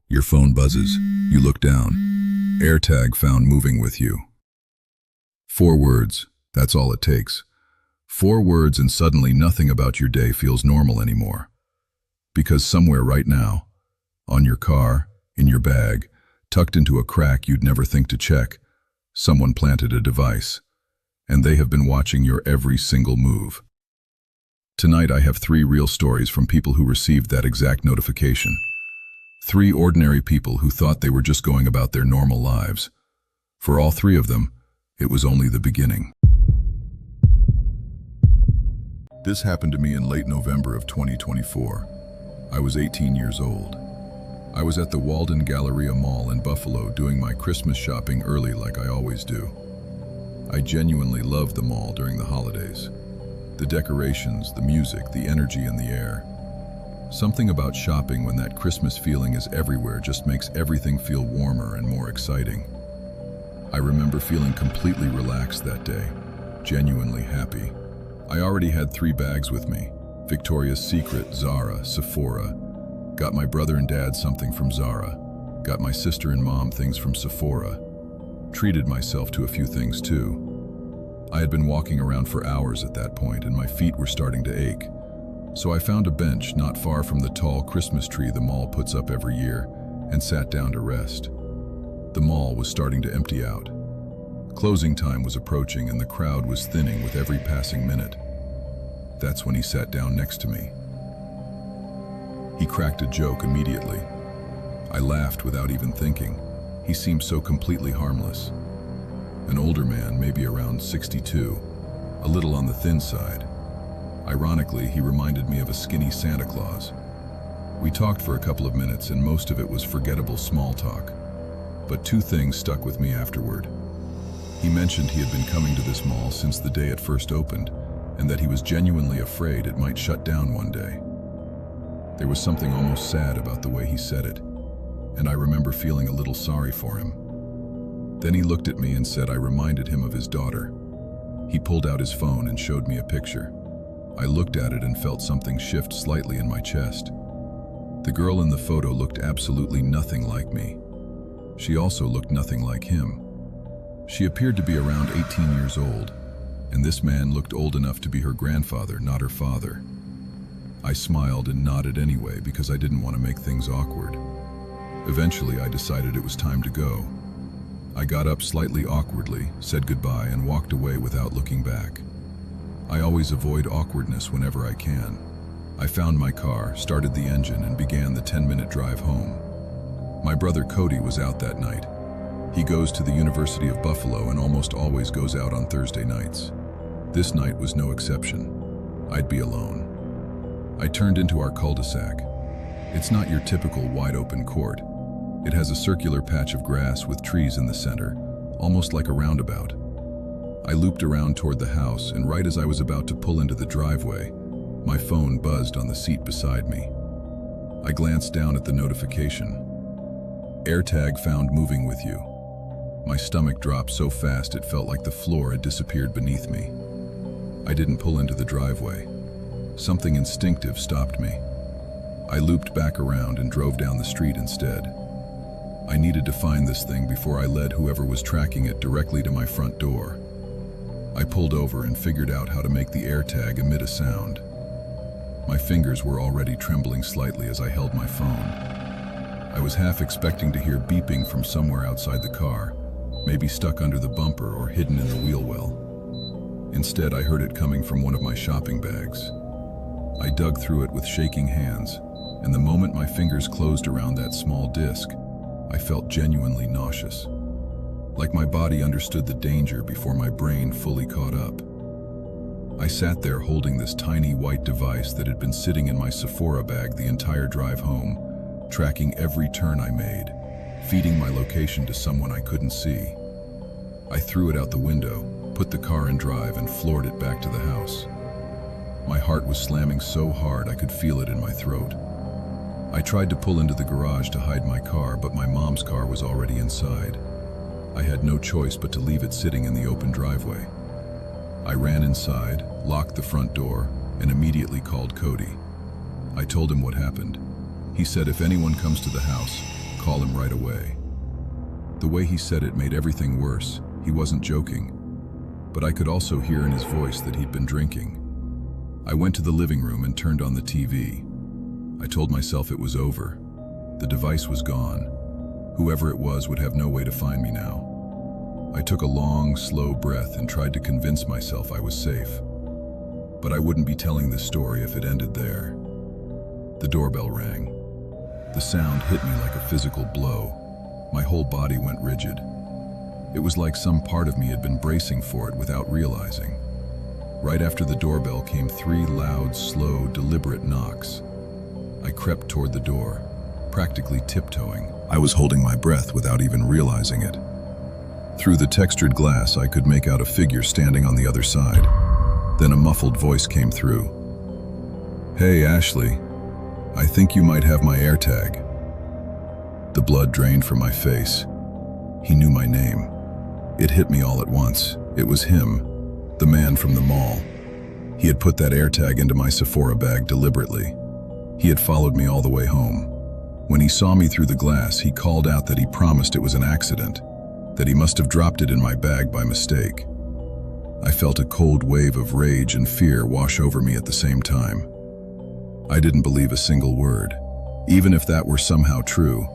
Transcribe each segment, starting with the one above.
Your phone buzzes. You look down. AirTag found moving with you. 4 words. That's all it takes. 4 words and suddenly nothing about your day feels normal anymore. Because somewhere right now, on your car, in your bag, tucked into a crack you'd never think to check, someone planted a device. And they have been watching your every single move. Tonight I have 3 real stories from people who received that exact notification. 3 ordinary people who thought they were just going about their normal lives. For all 3 of them, it was only the beginning. This happened to me in late November of 2024. I was 18 years old. I was at the Walden Galleria Mall in Buffalo doing my Christmas shopping early like I always do. I genuinely love the mall during the holidays. The decorations, the music, the energy in the air. Something about shopping when that Christmas feeling is everywhere just makes everything feel warmer and more exciting. I remember feeling completely relaxed that day, genuinely happy. I already had 3 bags with me: Victoria's Secret, Zara, Sephora. Got my brother and dad something from Zara. Got my sister and mom things from Sephora. Treated myself to a few things too. I had been walking around for hours at that point and my feet were starting to ache. So I found a bench not far from the tall Christmas tree the mall puts up every year and sat down to rest. The mall was starting to empty out. Closing time was approaching and the crowd was thinning with every passing minute. That's when he sat down next to me. He cracked a joke immediately. I laughed without even thinking. He seemed so completely harmless. An older man, maybe around 62, a little on the thin side. Ironically, he reminded me of a skinny Santa Claus. We talked for a couple of minutes and most of it was forgettable small talk. But 2 things stuck with me afterward. He mentioned he had been coming to this mall since the day it first opened, and that he was genuinely afraid it might shut down one day. There was something almost sad about the way he said it, and I remember feeling a little sorry for him. Then he looked at me and said I reminded him of his daughter. He pulled out his phone and showed me a picture. I looked at it and felt something shift slightly in my chest. The girl in the photo looked absolutely nothing like me. She also looked nothing like him. She appeared to be around 18 years old, and this man looked old enough to be her grandfather, not her father. I smiled and nodded anyway because I didn't want to make things awkward. Eventually, I decided it was time to go. I got up slightly awkwardly, said goodbye, and walked away without looking back. I always avoid awkwardness whenever I can. I found my car, started the engine, and began the 10-minute drive home. My brother Cody was out that night. He goes to the University of Buffalo and almost always goes out on Thursday nights. This night was no exception. I'd be alone. I turned into our cul-de-sac. It's not your typical wide-open court. It has a circular patch of grass with trees in the center, almost like a roundabout. I looped around toward the house, and right as I was about to pull into the driveway, my phone buzzed on the seat beside me. I glanced down at the notification. AirTag found moving with you. My stomach dropped so fast it felt like the floor had disappeared beneath me. I didn't pull into the driveway. Something instinctive stopped me. I looped back around and drove down the street instead. I needed to find this thing before I led whoever was tracking it directly to my front door. I pulled over and figured out how to make the AirTag emit a sound. My fingers were already trembling slightly as I held my phone. I was half expecting to hear beeping from somewhere outside the car, maybe stuck under the bumper or hidden in the wheel well. Instead, I heard it coming from one of my shopping bags. I dug through it with shaking hands, and the moment my fingers closed around that small disc, I felt genuinely nauseous. Like my body understood the danger before my brain fully caught up. I sat there holding this tiny white device that had been sitting in my Sephora bag the entire drive home, tracking every turn I made, feeding my location to someone I couldn't see. I threw it out the window, put the car in drive, and floored it back to the house. My heart was slamming so hard I could feel it in my throat. I tried to pull into the garage to hide my car, but my mom's car was already inside. I had no choice but to leave it sitting in the open driveway. I ran inside, locked the front door, and immediately called Cody. I told him what happened. He said if anyone comes to the house, call him right away." The way he said it made everything worse. He wasn't joking. But I could also hear in his voice that he'd been drinking. I went to the living room and turned on the TV. I told myself it was over. The device was gone. Whoever it was would have no way to find me now. I took a long, slow breath and tried to convince myself I was safe. But I wouldn't be telling this story if it ended there. The doorbell rang. The sound hit me like a physical blow. My whole body went rigid. It was like some part of me had been bracing for it without realizing. Right after the doorbell came 3 loud, slow, deliberate knocks. I crept toward the door, practically tiptoeing. I was holding my breath without even realizing it. Through the textured glass, I could make out a figure standing on the other side. Then a muffled voice came through. "Hey, Ashley, I think you might have my AirTag." The blood drained from my face. He knew my name. It hit me all at once. It was him, the man from the mall. He had put that AirTag into my Sephora bag deliberately. He had followed me all the way home. When he saw me through the glass, he called out that he promised it was an accident, that he must have dropped it in my bag by mistake. I felt a cold wave of rage and fear wash over me at the same time. I didn't believe a single word. Even if that were somehow true,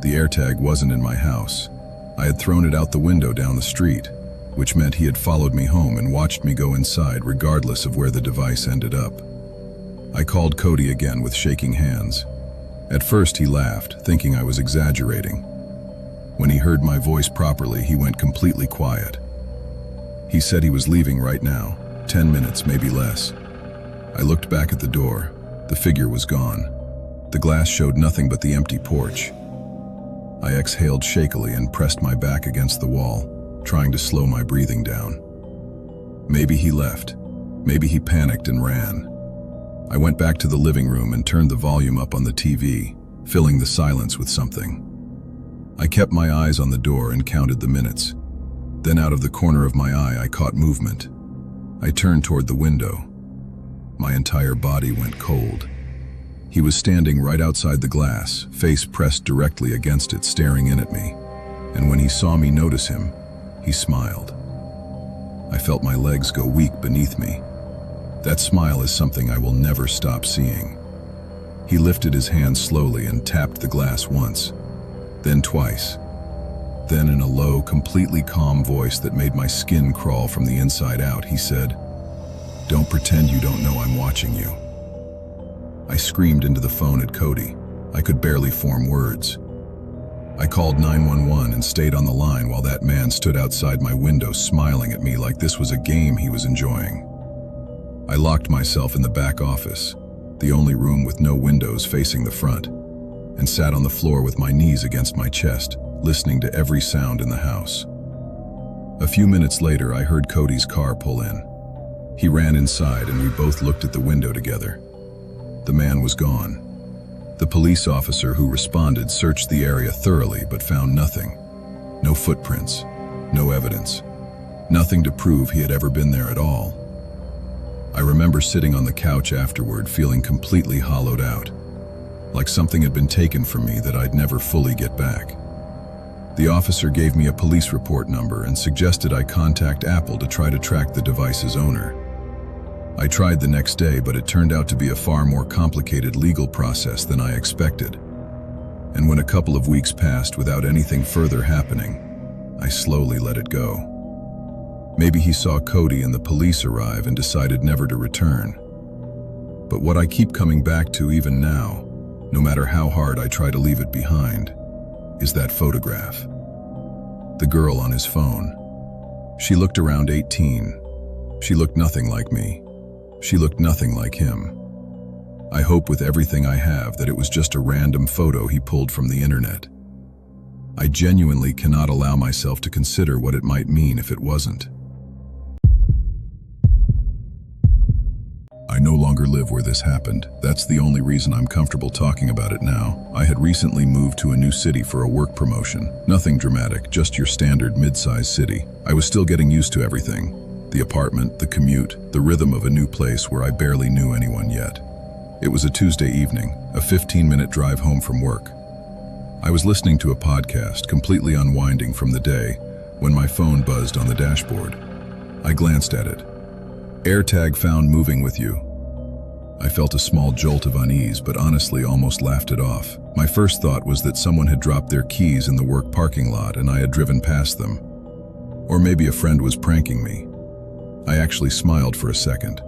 the AirTag wasn't in my house. I had thrown it out the window down the street, which meant he had followed me home and watched me go inside regardless of where the device ended up. I called Cody again with shaking hands. At first he laughed, thinking I was exaggerating. When he heard my voice properly, he went completely quiet. He said he was leaving right now, 10 minutes, maybe less. I looked back at the door. The figure was gone. The glass showed nothing but the empty porch. I exhaled shakily and pressed my back against the wall, trying to slow my breathing down. Maybe he left. Maybe he panicked and ran. I went back to the living room and turned the volume up on the TV, filling the silence with something. I kept my eyes on the door and counted the minutes. Then out of the corner of my eye, I caught movement. I turned toward the window. My entire body went cold. He was standing right outside the glass, face pressed directly against it, staring in at me. And when he saw me notice him, he smiled. I felt my legs go weak beneath me. That smile is something I will never stop seeing. He lifted his hand slowly and tapped the glass once, then twice. Then in a low, completely calm voice that made my skin crawl from the inside out, he said, "Don't pretend you don't know I'm watching you." I screamed into the phone at Cody. I could barely form words. I called 911 and stayed on the line while that man stood outside my window smiling at me like this was a game he was enjoying. I locked myself in the back office, the only room with no windows facing the front, and sat on the floor with my knees against my chest, listening to every sound in the house. A few minutes later, I heard Cody's car pull in. He ran inside and we both looked at the window together. The man was gone. The police officer who responded searched the area thoroughly but found nothing. No footprints, no evidence, nothing to prove he had ever been there at all. I remember sitting on the couch afterward feeling completely hollowed out, like something had been taken from me that I'd never fully get back. The officer gave me a police report number and suggested I contact Apple to try to track the device's owner. I tried the next day, but it turned out to be a far more complicated legal process than I expected. And when a couple of weeks passed without anything further happening, I slowly let it go. Maybe he saw Cody and the police arrive and decided never to return. But what I keep coming back to even now, no matter how hard I try to leave it behind, is that photograph. The girl on his phone. She looked around 18. She looked nothing like me. She looked nothing like him. I hope with everything I have that it was just a random photo he pulled from the internet. I genuinely cannot allow myself to consider what it might mean if it wasn't. I no longer live where this happened. That's the only reason I'm comfortable talking about it now. I had recently moved to a new city for a work promotion. Nothing dramatic, just your standard mid-sized city. I was still getting used to everything. The apartment, the commute, the rhythm of a new place where I barely knew anyone yet. It was a Tuesday evening, a 15-minute drive home from work. I was listening to a podcast, completely unwinding from the day, when my phone buzzed on the dashboard. I glanced at it. AirTag found moving with you. I felt a small jolt of unease, but honestly almost laughed it off. My first thought was that someone had dropped their keys in the work parking lot and I had driven past them. Or maybe a friend was pranking me. I actually smiled for a second.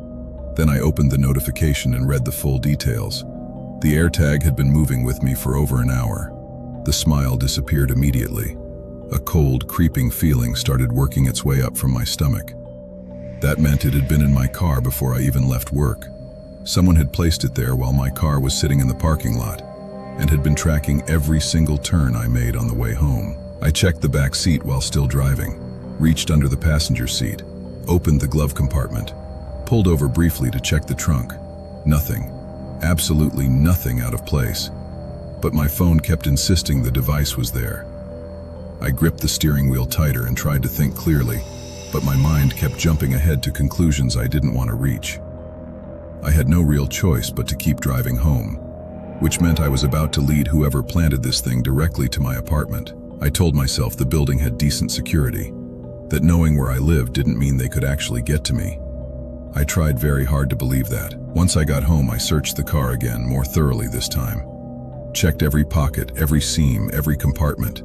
Then I opened the notification and read the full details. The AirTag had been moving with me for over an hour. The smile disappeared immediately. A cold, creeping feeling started working its way up from my stomach. That meant it had been in my car before I even left work. Someone had placed it there while my car was sitting in the parking lot and had been tracking every single turn I made on the way home. I checked the back seat while still driving, reached under the passenger seat, opened the glove compartment, pulled over briefly to check the trunk. Nothing, absolutely nothing out of place. But my phone kept insisting the device was there. I gripped the steering wheel tighter and tried to think clearly, but my mind kept jumping ahead to conclusions I didn't want to reach. I had no real choice but to keep driving home, which meant I was about to lead whoever planted this thing directly to my apartment. I told myself the building had decent security, that knowing where I lived didn't mean they could actually get to me. I tried very hard to believe that. Once I got home, I searched the car again, more thoroughly this time. Checked every pocket, every seam, every compartment.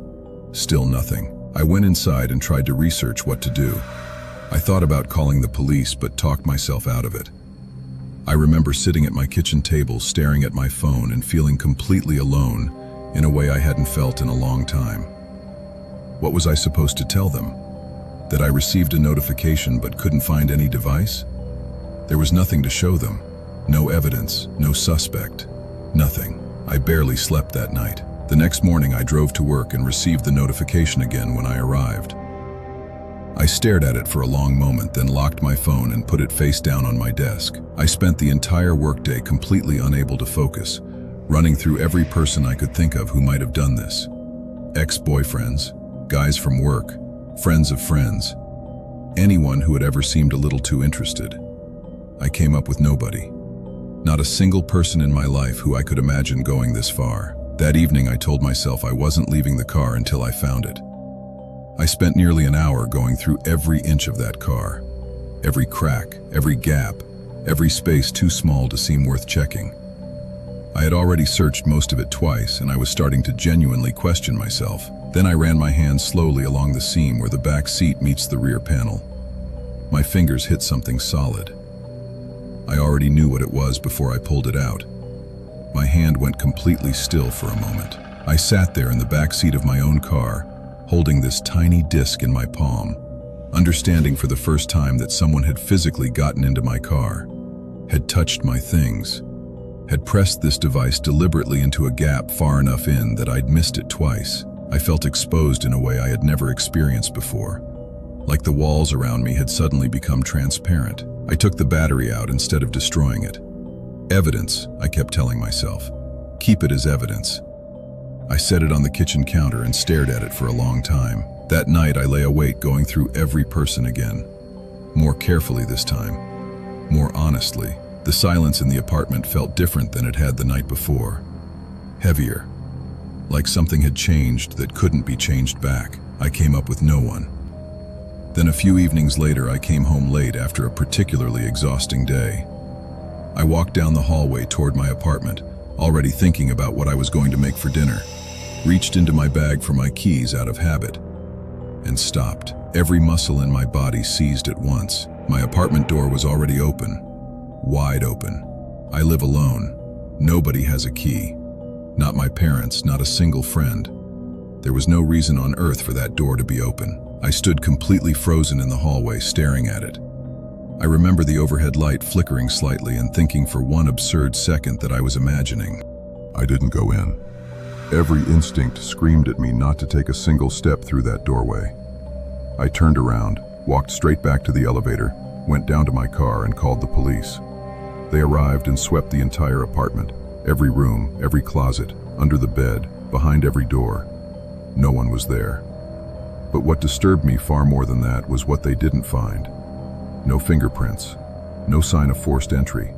Still nothing. I went inside and tried to research what to do. I thought about calling the police, but talked myself out of it. I remember sitting at my kitchen table, staring at my phone and feeling completely alone in a way I hadn't felt in a long time. What was I supposed to tell them? That I received a notification but couldn't find any device? There was nothing to show them. No evidence, no suspect, nothing. I barely slept that night. The next morning I drove to work and received the notification again when I arrived. I stared at it for a long moment, then locked my phone and put it face down on my desk. I spent the entire workday completely unable to focus, running through every person I could think of who might have done this. Ex-boyfriends, guys from work, friends of friends, anyone who had ever seemed a little too interested. I came up with nobody. Not a single person in my life who I could imagine going this far. That evening I told myself I wasn't leaving the car until I found it. I spent nearly an hour going through every inch of that car. Every crack, every gap, every space too small to seem worth checking. I had already searched most of it twice, and I was starting to genuinely question myself. Then I ran my hand slowly along the seam where the back seat meets the rear panel. My fingers hit something solid. I already knew what it was before I pulled it out. My hand went completely still for a moment. I sat there in the back seat of my own car, holding this tiny disc in my palm, understanding for the first time that someone had physically gotten into my car, had touched my things, had pressed this device deliberately into a gap far enough in that I'd missed it twice. I felt exposed in a way I had never experienced before, like the walls around me had suddenly become transparent. I took the battery out instead of destroying it. Evidence, I kept telling myself. Keep it as evidence. I set it on the kitchen counter and stared at it for a long time. That night I lay awake going through every person again. More carefully this time. More honestly. The silence in the apartment felt different than it had the night before. Heavier. Like something had changed that couldn't be changed back. I came up with no one. Then a few evenings later I came home late after a particularly exhausting day. I walked down the hallway toward my apartment, already thinking about what I was going to make for dinner. Reached into my bag for my keys out of habit, and stopped. Every muscle in my body seized at once. My apartment door was already open, wide open. I live alone. Nobody has a key. Not my parents, not a single friend. There was no reason on earth for that door to be open. I stood completely frozen in the hallway, staring at it. I remember the overhead light flickering slightly and thinking for one absurd second that I was imagining. I didn't go in. Every instinct screamed at me not to take a single step through that doorway. I turned around, walked straight back to the elevator, went down to my car and called the police. They arrived and swept the entire apartment, every room, every closet, under the bed, behind every door. No one was there. But what disturbed me far more than that was what they didn't find. No fingerprints, no sign of forced entry,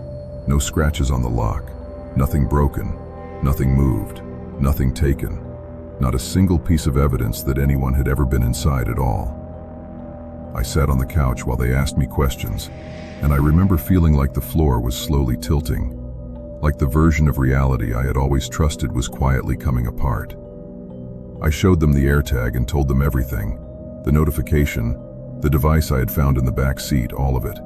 no scratches on the lock, nothing broken, nothing moved, nothing taken. Not a single piece of evidence that anyone had ever been inside at all. I sat on the couch while they asked me questions, and I remember feeling like the floor was slowly tilting, like the version of reality I had always trusted was quietly coming apart. I showed them the AirTag and told them everything, the notification, the device I had found in the back seat, all of it.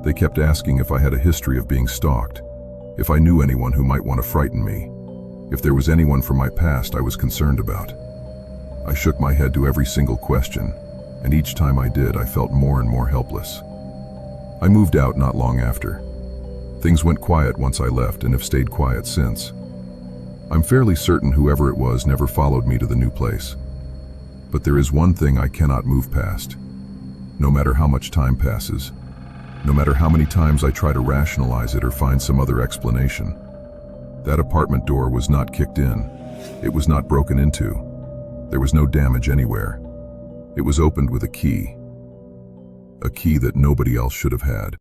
They kept asking if I had a history of being stalked, if I knew anyone who might want to frighten me, if there was anyone from my past I was concerned about. I shook my head to every single question, and each time I did, I felt more and more helpless. I moved out not long after. Things went quiet once I left and have stayed quiet since. I'm fairly certain whoever it was never followed me to the new place. But there is one thing I cannot move past. No matter how much time passes, no matter how many times I try to rationalize it or find some other explanation, that apartment door was not kicked in. It was not broken into. There was no damage anywhere. It was opened with a key that nobody else should have had.